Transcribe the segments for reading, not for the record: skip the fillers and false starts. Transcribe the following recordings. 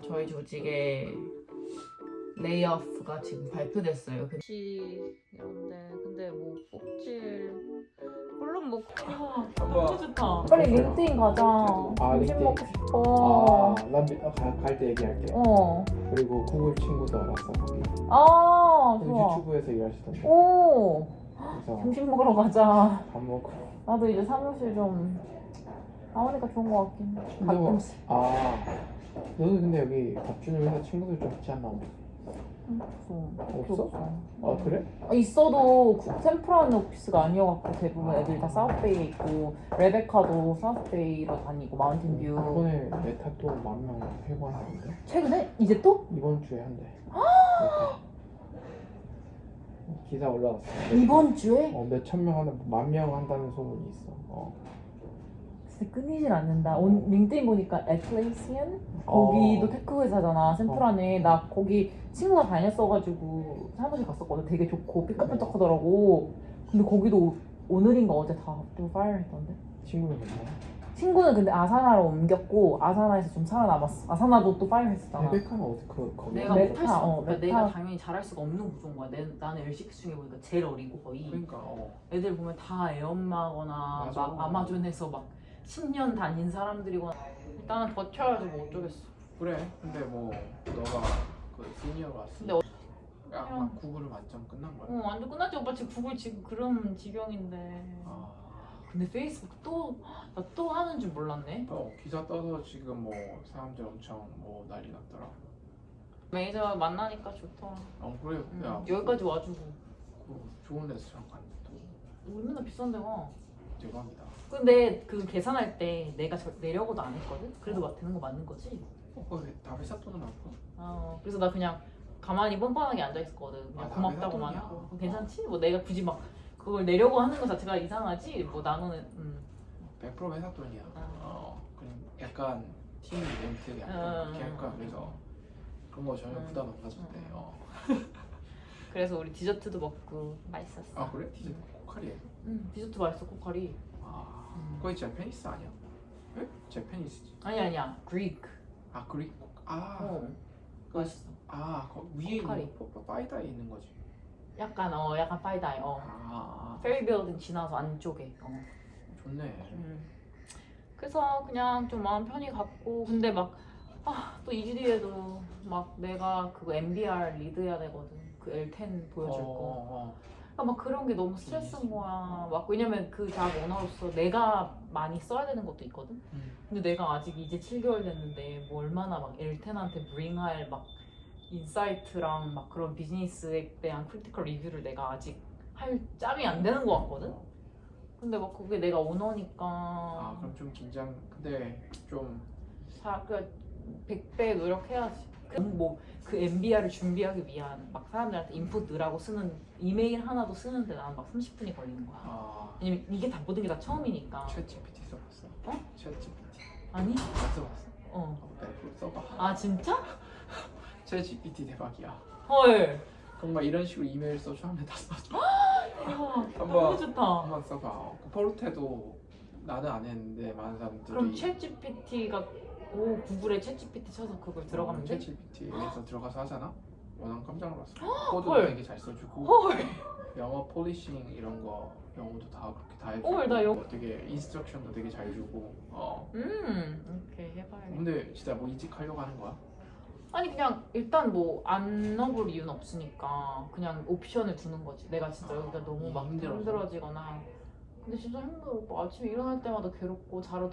저희 조직에 레이오프가 지금 발표됐어요. 이런데 근데 뭐 꼭질 물론 뭐 너무 좋다. 빨리 링크드인 가자. 아, 점심 링크드인. 먹고 싶어. 갈 때 얘기할게. 어. 그리고 구글 친구도 알았어 거기. 아, 좋아. 유튜브에서 일하시던데. 오. 그래서 점심 먹으러 가자. 밥 먹고. 나도 이제 사무실 좀 나오니까 좋은 것 같긴 해. 근데 뭐, 가끔씩. 너는 근데 여기 밥주는 회사 친구들 좀 있지 않나? 없어. 아 그래? 있어도 템프라는 오피스가 아니어갖고 대부분 애들이 다 사우스베이에 있고 레베카도 사우스베이로 다니고 마운틴뷰. 이번에 메타 또 10,000명 회고하는데 최근에? 이제 또? 이번 주에 한대. 메타. 기사 올라왔어. 이번 주에? 몇천 명 하는 10,000명 한다는 소문이 있어. 진짜 끊이질 않는다. 링크드인 보니까 애틀레이시안? 거기도 테크 회사잖아. 샘플안에 나 거기 친구가 다녔어가지고 사무실 갔었거든. 되게 좋고 삐까뻔쩍하더라고. 근데 거기도 오늘인가 어제 다 또 파이어 했던데. 친구는 괜찮아? 친구는 근데 아사나로 옮겼고 아사나에서 좀 살아남았어. 아사나도 또 파이어 했었잖아. 레베카는 어디 거기? 내가 메타, 못할 수 없어. 메타. 내가 당연히 잘할 수가 없는 구조인 거야. 나는 L6 중에 보니까 제일 어리고 거의. 그러니까 애들 보면 다 애엄마거나 맞아. 막 아마존에서 막 10년 다닌 사람들이거나 일단은 버텨야지 뭐 어쩌겠어. 그래. 근데 뭐 너가 그 시니어가 왔으니 근데 막 구글은 완전 끝난 거야. 완전 끝났지 오빠. 지금 구글 지금 그런 지경인데. 근데 페이스북 나 또 하는 줄 몰랐네. 기사 떠서 지금 뭐 사람들 엄청 뭐 난리 났더라. 매니저 만나니까 좋더라. 그래. 야, 여기까지 와주고. 좋은 레스토랑 갔는데 또 우리 맨날 비싼 데가. 대박이다. 근데 그 계산할 때 내가 내려고도 안 했거든? 그래도 막 되는 거 맞는 거지? 거기 다 회사 돈은 나올까? 그래서 나 그냥 가만히 뻔뻔하게 앉아있었거든. 그냥 다 고맙다고만 회사 하고. 돈이야? 괜찮지? 뭐 내가 굳이 막 그걸 내려고 하는 거 자체가 이상하지? 뭐 나는 100% 회사 돈이야. 아. 그냥 약간 팀 이벤트 약간 이렇게 할까. 그래서 그런 거 전혀 부담 안 가졌대. 그래서 우리 디저트도 먹고 맛있었어. 그래? 디저트 코카리에? 디저트 맛있어 코카리. 거기 제페니스 아니야? 응? 제페니스지. 아니야 그릭. 그리고 맛있어. 거 위에 코카리. 있는 파이다에 있는 거지. 약간 파이다이. 페리 빌딩 지나서 안쪽에. 좋네. 그래서 그냥 좀 마음 편히 갔고. 근데 막 또 2주 뒤에도 막 내가 그거 MBR 리드해야 되거든. 그 L10 보여줄 거. 그러니까 막 그런 게 너무 스트레스인 거야. 막 왜냐면 그 대학 오너로서 내가 많이 써야 되는 것도 있거든. 근데 내가 아직 이제 7개월 됐는데 뭐 얼마나 막 L10한테 브링할 막 인사이트랑 막 그런 비즈니스에 대한 크리티컬 리뷰를 내가 아직 할 짬이 안 되는 거 같거든. 근데 막 그게 내가 오너니까 그럼 좀 긴장. 근데 좀 100배 노력해야지. 그 MBR을 준비하기 위한 막 사람들한테 인풋 넣으라고 쓰는 이메일 하나도 쓰는데 나는 막 30분이 걸리는 거야. 왜냐면 이게 다 모든 게 다 처음이니까. 챗 GPT 써봤어? 챗 GPT 아니? 안 써봤어? 네, 써봐. 진짜? 챗 GPT 대박이야. 헐. 그럼 막 이런 식으로 이메일 써줘 하면 다 써줘. 너무 좋다. 한번 써봐. 포르테도 나는 안 했는데 많은 사람들이. 그럼 챗GPT가 구글에 챗GPT 쳐서 그걸 들어가면 돼? 챗GPT에서 들어가서 하잖아? 난 깜짝 놀랐어. 코드도 헐. 되게 잘 써주고 헐. 영어 폴리싱 이런 거 영어도 다 그렇게 다 해주고 헐, 나 영어- 되게 인스트럭션도 되게 잘 주고 오케이 해봐야겠다. 근데 진짜 뭐 이직하려고 하는 거야? 아니 그냥 일단 뭐 안 넣어볼 이유는 없으니까 그냥 옵션을 두는 거지. 내가 진짜 여기가 너무 막 힘들어서. 힘들어지거나. 근데 진짜 힘들어. 오빠. 아침에 일어날 때마다 괴롭고 자러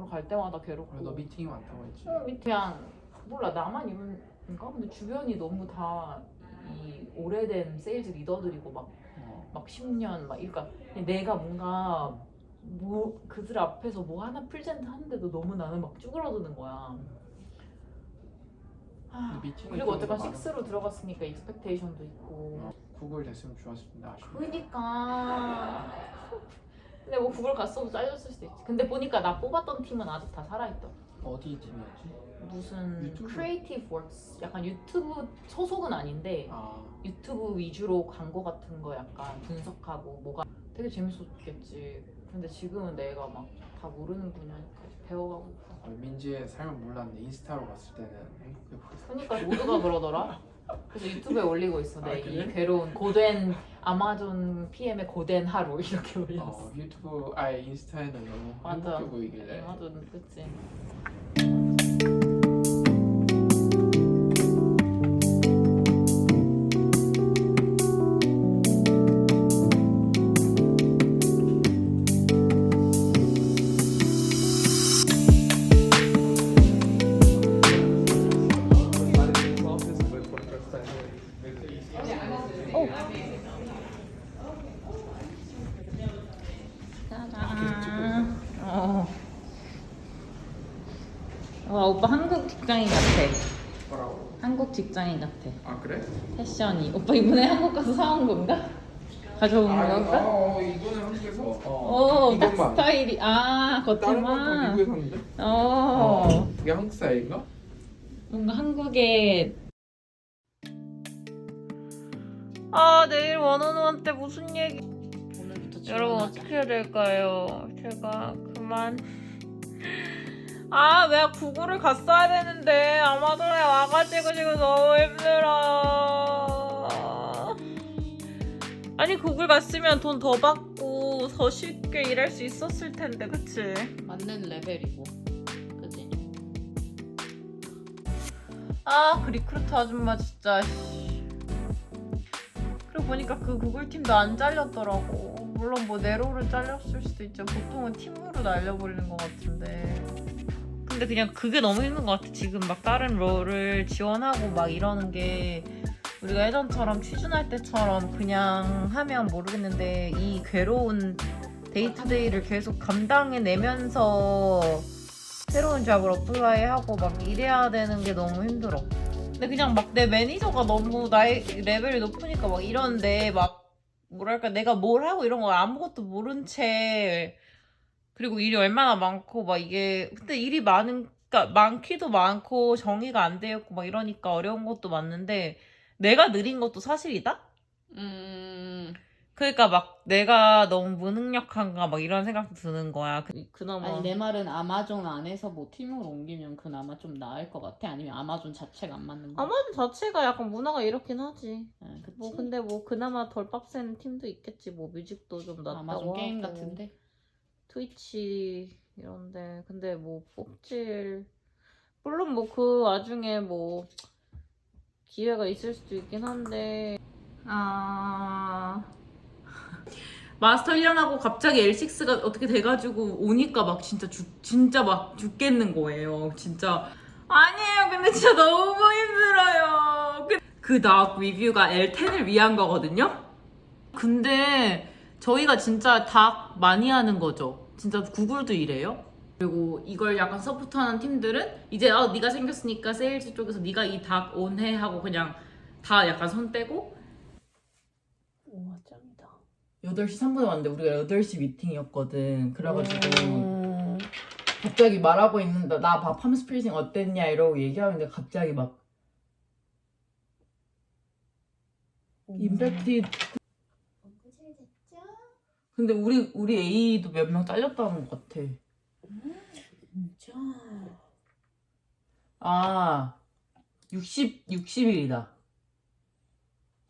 갈 때마다 괴롭고. 그래 너 미팅이 많다고 했지? 밑에 그냥 몰라 나만 이런가? 근데 주변이 너무 다 이 오래된 세일즈 리더들이고 막 10년 막 그러니까 내가 뭔가 뭐 그들 앞에서 뭐 하나 프레젠트 하는데도 너무 나는 막 쭈그러드는 거야. 근데 미팅이 그리고 좀 어쨌건 많아. 6로 들어갔으니까 익스펙테이션도 있고. 구글 됐으면 좋았을 텐데 아쉽네. 그니까. 근데 뭐 구글 갔어도 잘렸을 수도 있지. 근데 보니까 나 뽑았던 팀은 아직 다 살아있더라. 어디 팀이었지? 무슨 유튜브? 크리에이티브 웍스 약간 유튜브 소속은 아닌데 유튜브 위주로 광고 같은 거 약간 분석하고 뭐가 되게 재밌었겠지. 근데 지금은 내가 막 다 모르는 분야니까 배워가고 있어. 민지의 삶을 몰랐는데 인스타로 봤을 때는 행복해 보였어. 그러니까 모두가 그러더라. 그래서 유튜브에 올리고 있어. 아, 내 그래? 이 괴로운 고된 아마존 PM의 고된 하루 이렇게 올렸어. 유튜브 인스타에는 너무 맞아. 행복해 보이길래. 아마존 그치. 짜잔. 와 오빠 한국 직장인 같아. 뭐라고? 한국 직장인 같아. 아 그래? 패션이. 오빠 이번에 한국 가서 사온 건가? 가져온 건가? 이거는 한국에서. 오, 딱 이것만. 스타일이. 다른 건 다 겉에만. 미국에서 샀는데? 이게 한국 스타일인가? 뭔가 한국에. 내일 원어원 때 무슨 얘기? 오늘부터 여러분 어떻게 해야 될까요? 제가 그만. 내가 구글을 갔어야 되는데 아마존에 와가지고 지금 너무 힘들어. 아니 구글 갔으면 돈 더 받고 더 쉽게 일할 수 있었을 텐데, 그치? 맞는 레벨이고, 그지? 그 리크루터 아줌마 진짜. 그리고 보니까 그 구글 팀도 안 잘렸더라고. 물론 뭐 내 롤은 잘렸을 수도 있죠. 보통은 팀으로 날려버리는 것 같은데. 근데 그냥 그게 너무 힘든 것 같아. 지금 막 다른 롤을 지원하고 막 이러는 게 우리가 예전처럼 취준할 때처럼 그냥 하면 모르겠는데 이 괴로운 데이투데이를 계속 감당해내면서 새로운 잡을 어플라이하고 막 이래야 되는 게 너무 힘들어. 근데 그냥 막 내 매니저가 너무 나의 레벨이 높으니까 막 이러는데 막 뭐랄까 내가 뭘 하고 이런 거 아무것도 모른 채, 그리고 일이 얼마나 많고 막 이게 근데 일이 그러니까 많기도 많고 정의가 안 되었고 막 이러니까 어려운 것도 많은데 내가 느린 것도 사실이다? 그러니까 막 내가 너무 무능력한가 막 이런 생각도 드는 거야. 그나마 아니 내 말은 아마존 안에서 뭐 팀으로 옮기면 그나마 좀 나을 것 같아? 아니면 아마존 자체가 안 맞는 거야? 아마존 자체가 약간 문화가 이렇긴 하지. 그치? 뭐 근데 뭐 그나마 덜 빡센 팀도 있겠지. 뭐 뮤직도 좀 낫다고 아마존 게임 하고, 같은데? 트위치 이런데. 근데 뭐 뽑질, 물론 뭐 그 와중에 뭐 기회가 있을 수도 있긴 한데. 마스터 1년 하고 갑자기 L6가 어떻게 돼가지고 오니까 막 진짜 막 죽겠는 거예요. 진짜 아니에요. 근데 진짜 너무 힘들어요. 그 다음 리뷰가 L10을 위한 거거든요. 근데 저희가 진짜 닭 많이 하는 거죠. 진짜 구글도 이래요. 그리고 이걸 약간 서포트하는 팀들은 이제 네가 생겼으니까 세일즈 쪽에서 네가 이 닭 온해 하고 그냥 다 약간 손 떼고. 우와 짱이다. 8시 3분에 왔는데 우리가 8시 미팅이었거든. 그래가지고 갑자기 말하고 있는데 나 밥 팜스프리징 어땠냐 이러고 얘기하고 있는데 갑자기 막 임팩트. 근데 우리 A도 몇 명 잘렸다는 것 같아. 진짜? 60일이다.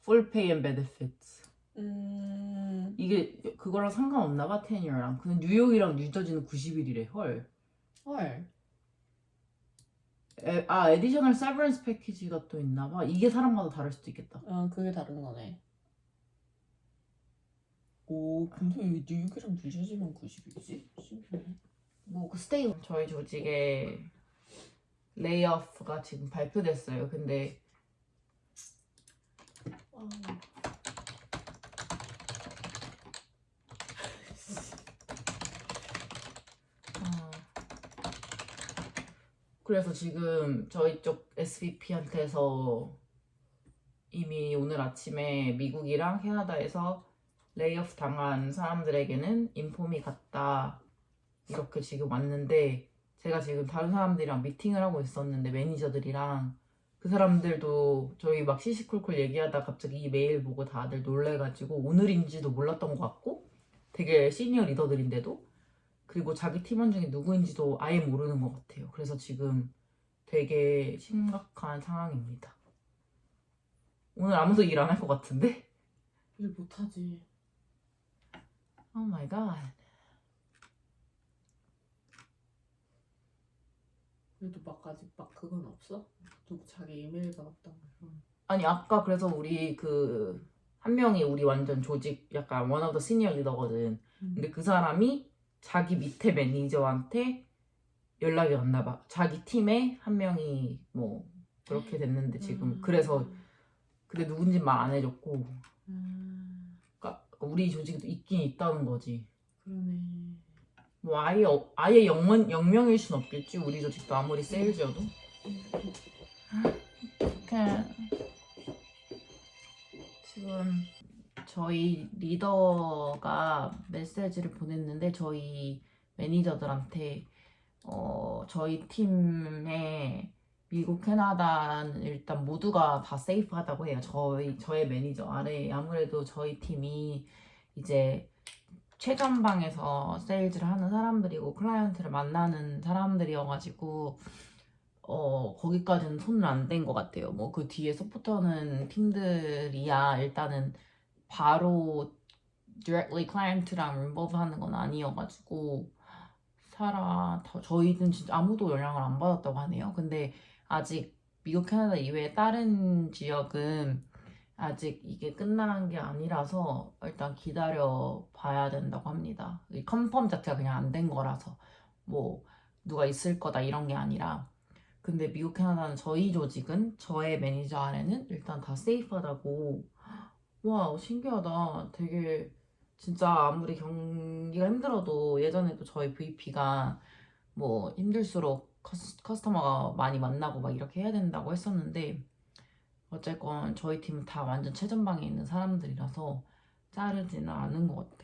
Full pay and benefits. 이게 그거랑 상관없나 봐, 테니어랑. 근데 뉴욕이랑 뉴저지는 90일이래. 헐. 에디셔널 세버런스 패키지가 또 있나 봐. 이게 사람마다 다를 수도 있겠다. 그게 다른 거네. 오, 근데 왜 뉴욕이랑 뉴저지만 90이지? 신기하네. 뭐 그 스테이 저희 조직에 레이오프가 지금 발표됐어요. 근데 그래서 지금 저희 쪽 SVP한테서 이미 오늘 아침에 미국이랑 캐나다에서 레이오프 당한 사람들에게는 인폼이 갔다 이렇게 지금 왔는데, 제가 지금 다른 사람들이랑 미팅을 하고 있었는데 매니저들이랑 그 사람들도 저희 막 시시콜콜 얘기하다 갑자기 이 메일 보고 다들 놀래가지고 오늘인지도 몰랐던 것 같고, 되게 시니어 리더들인데도 그리고 자기 팀원 중에 누구인지도 아예 모르는 것 같아요. 그래서 지금 되게 심각한 상황입니다. 오늘 아무도 일 안 할 것 같은데? 일 못하지. 오 마이 갓. 그래도 막 아직 막 그건 없어? 누구 자기 이메일가 왔다고. 아니 아까 그래서 우리 그 한 명이 우리 완전 조직 약간 원 오브 더 시니어 리더거든. 근데 그 사람이 자기 밑에 매니저한테 연락이 왔나 봐. 자기 팀에 한 명이 뭐 그렇게 됐는데 지금 그래서 근데 누군지 말 안 해줬고 그러니까 우리 조직도 있긴 있다는 거지. 그러네. 뭐 아예 영명일 순 없겠지. 우리 조직도 아무리 세일즈여도. 지금 저희 리더가 메시지를 보냈는데 저희 매니저들한테 저희 팀에 미국, 캐나다는 일단 모두가 다 세이프하다고 해요. 저의 매니저 아래 아무래도 저희 팀이 이제 최전방에서 세일즈를 하는 사람들이고 클라이언트를 만나는 사람들이어가지고 거기까지는 손을 안 댄 것 같아요. 뭐 그 뒤에 서포터는 팀들이야 일단은 바로 directly 클라이언트랑 involve 하는 건 아니어가지고 저희는 진짜 아무도 연락을 안 받았다고 하네요. 근데 아직 미국, 캐나다 이외에 다른 지역은 아직 이게 끝난 게 아니라서 일단 기다려 봐야 된다고 합니다. 이 컨펌 자체가 그냥 안 된 거라서 뭐 누가 있을 거다 이런 게 아니라 근데 미국, 캐나다는 저희 조직은 저의 매니저 아래는 일단 다 세이프하다고. 와 신기하다. 되게 진짜 아무리 경기가 힘들어도 예전에도 저희 VP가 뭐 힘들수록 커스터머가 많이 만나고 막 이렇게 해야 된다고 했었는데 어쨌건 저희 팀은 다 완전 최전방에 있는 사람들이라서 자르지는 않은 것 같아요.